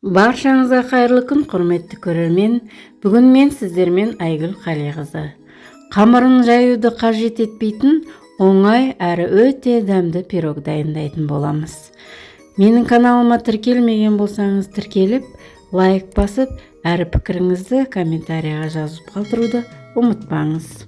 Баршанызға қайырлы күн, құрметті көрермен. Бүгін мен сіздермен Айгүл Қалиқызы. Қамырын жаюды қажет етпейтін, оңай әрі өте дәмді пирог дайындайтын боламыз. Менің каналыма тіркелмеген болсаңыз, тіркеліп, лайк басып, әрі пікіріңізді комментарияға жазып қалдыруды ұмытпаңыз.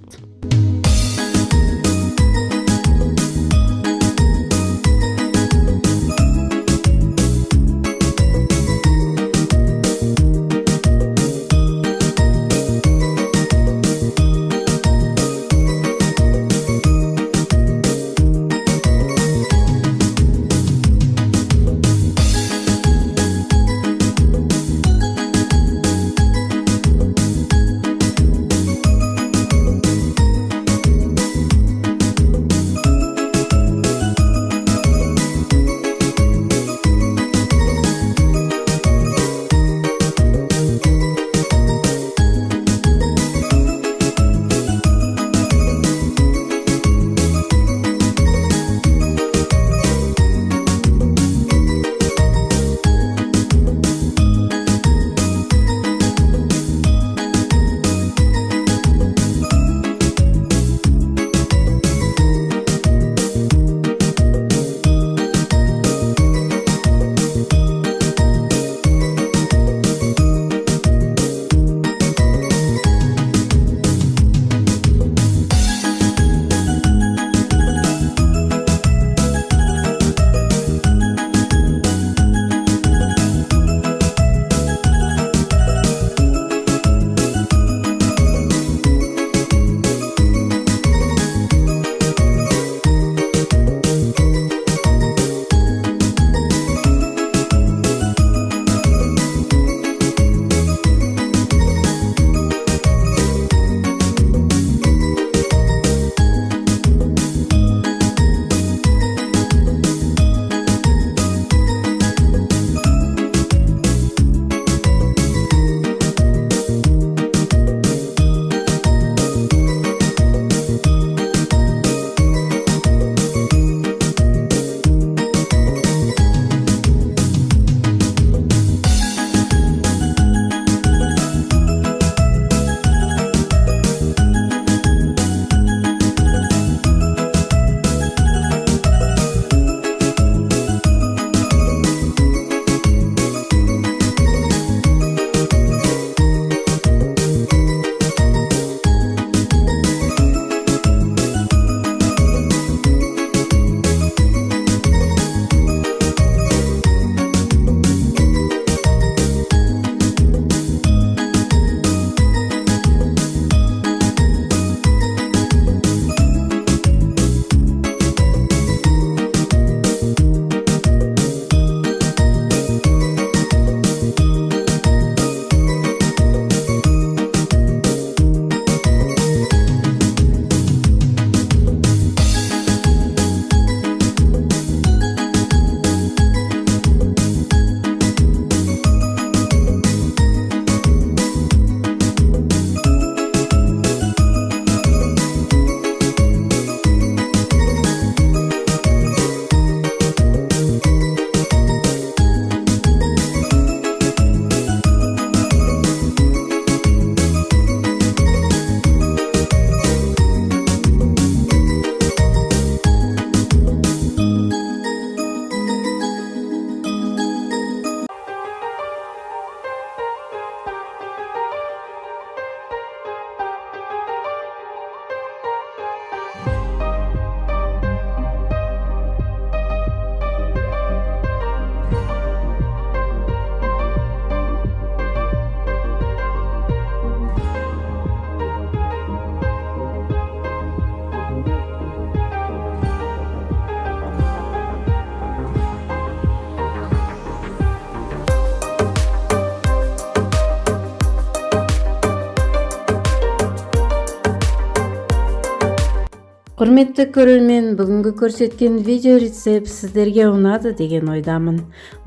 Құрметті көрермен, бүгінгі көрсеткен видео рецепт сіздерге ұнады деген ойдамын.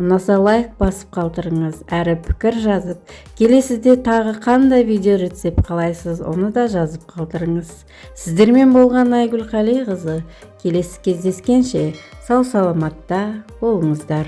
Ұнаса лайк басып қалдырыңыз, әрі пікір жазып, келесіде тағы қандай видео рецепт қалайсыз, оны да жазып қалдырыңыз. Сіздермен болған Айгүл Қалиқызы. Келесі кездескенше сау саламатта болыңыздар.